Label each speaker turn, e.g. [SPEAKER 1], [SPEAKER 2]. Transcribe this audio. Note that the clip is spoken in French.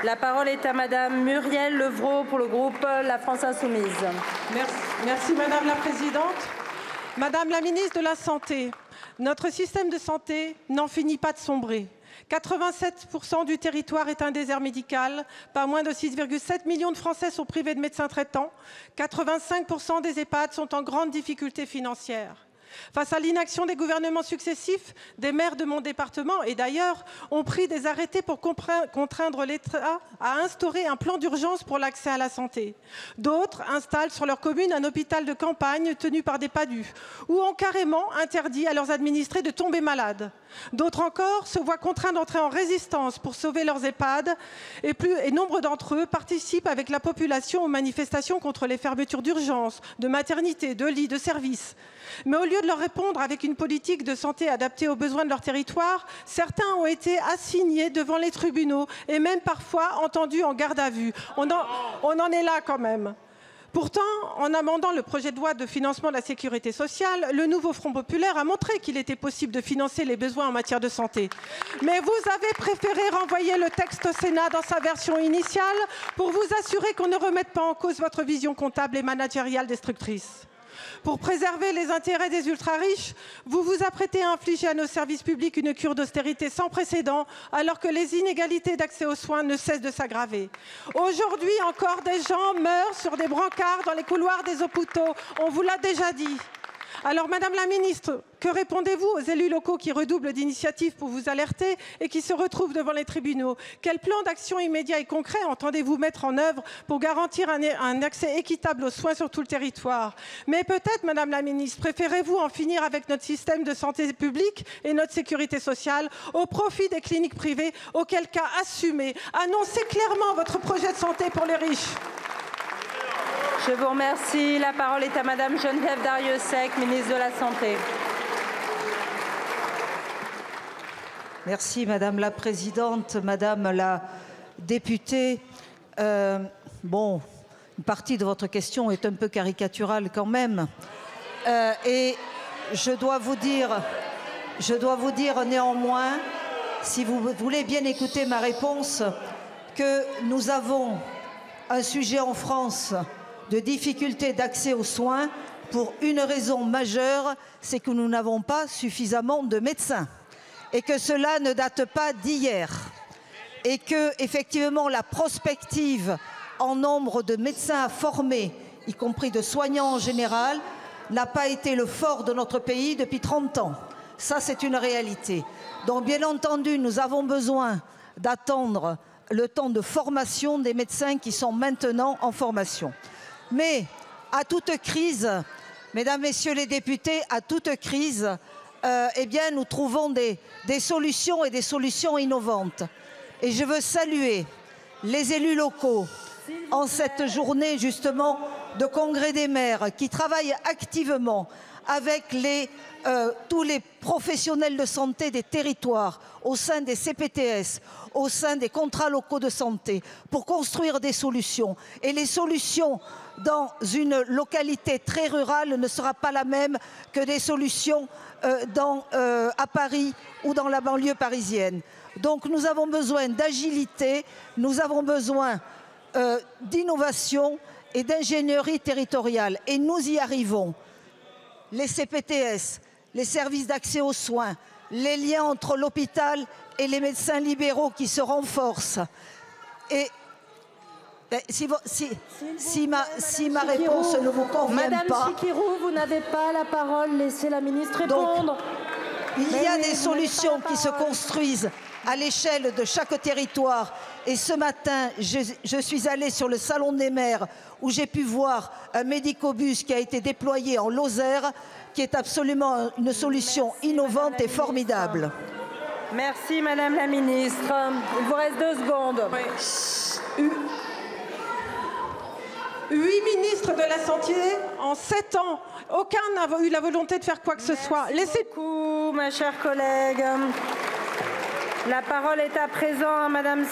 [SPEAKER 1] La parole est à Madame Muriel Levrault pour le groupe La France Insoumise.
[SPEAKER 2] Merci Madame la Présidente. Madame la Ministre de la Santé, notre système de santé n'en finit pas de sombrer. 87% du territoire est un désert médical. Pas moins de 6,7 millions de Français sont privés de médecins traitants. 85% des EHPAD sont en grande difficulté financière. Face à l'inaction des gouvernements successifs, des maires de mon département et d'ailleurs ont pris des arrêtés pour contraindre l'État à instaurer un plan d'urgence pour l'accès à la santé. D'autres installent sur leur commune un hôpital de campagne tenu par des PADU ou ont carrément interdit à leurs administrés de tomber malades. D'autres encore se voient contraints d'entrer en résistance pour sauver leurs EHPAD et nombre d'entre eux participent avec la population aux manifestations contre les fermetures d'urgence, de maternités, de lits, de services. Mais au lieu de leur répondre avec une politique de santé adaptée aux besoins de leur territoire, certains ont été assignés devant les tribunaux et même parfois entendus en garde à vue. On en est là quand même. Pourtant, en amendant le projet de loi de financement de la sécurité sociale, le nouveau Front populaire a montré qu'il était possible de financer les besoins en matière de santé. Mais vous avez préféré renvoyer le texte au Sénat dans sa version initiale pour vous assurer qu'on ne remette pas en cause votre vision comptable et managériale destructrice. Pour préserver les intérêts des ultra-riches, vous vous apprêtez à infliger à nos services publics une cure d'austérité sans précédent, alors que les inégalités d'accès aux soins ne cessent de s'aggraver. Aujourd'hui encore, des gens meurent sur des brancards dans les couloirs des hôpitaux. On vous l'a déjà dit. Alors, Madame la Ministre, que répondez-vous aux élus locaux qui redoublent d'initiatives pour vous alerter et qui se retrouvent devant les tribunaux? Quel plan d'action immédiat et concret entendez-vous mettre en œuvre pour garantir un accès équitable aux soins sur tout le territoire? Mais peut-être, Madame la Ministre, préférez-vous en finir avec notre système de santé publique et notre sécurité sociale au profit des cliniques privées, auquel cas assumez, annoncez clairement votre projet de santé pour les riches.
[SPEAKER 1] Je vous remercie. La parole est à Madame Geneviève Darrieussecq, ministre de la Santé.
[SPEAKER 3] Merci Madame la Présidente, Madame la députée. Une partie de votre question est un peu caricaturale quand même. Et je dois vous dire néanmoins, si vous voulez bien écouter ma réponse, que nous avons un sujet en France de difficulté d'accès aux soins pour une raison majeure, c'est que nous n'avons pas suffisamment de médecins et que cela ne date pas d'hier et que effectivement la prospective en nombre de médecins à former, y compris de soignants en général, n'a pas été le fort de notre pays depuis 30 ans. Ça, c'est une réalité. Donc bien entendu, nous avons besoin d'attendre le temps de formation des médecins qui sont maintenant en formation. Mais à toute crise, mesdames, messieurs les députés, à toute crise, nous trouvons des solutions et des solutions innovantes. Et je veux saluer les élus locaux en cette journée justement de congrès des maires qui travaillent activement avec tous les professionnels de santé des territoires, au sein des CPTS, au sein des contrats locaux de santé, pour construire des solutions. Et les solutions dans une localité très rurale ne seront pas la même que des solutions à Paris ou dans la banlieue parisienne. Donc nous avons besoin d'agilité, nous avons besoin d'innovation et d'ingénierie territoriale. Et nous y arrivons. Les CPTS, les services d'accès aux soins, les liens entre l'hôpital et les médecins libéraux qui se renforcent. Et si ma réponse ne vous convient
[SPEAKER 1] Madame
[SPEAKER 3] pas...
[SPEAKER 1] Madame Chikirou, vous n'avez pas la parole. Laissez la ministre répondre.
[SPEAKER 3] Donc, il y a des solutions qui se construisent à l'échelle de chaque territoire. Et ce matin, je suis allée sur le Salon des maires où j'ai pu voir un médicobus qui a été déployé en Lozère, qui est absolument une solution innovante et formidable.
[SPEAKER 1] Merci Madame la Ministre. Il vous reste 2 secondes.
[SPEAKER 2] Oui. 8 ministres de la Santé en 7 ans. Aucun n'a eu la volonté de faire quoi que ce soit.
[SPEAKER 1] Laissez beaucoup, ma chère collègue. La parole est à présent à Madame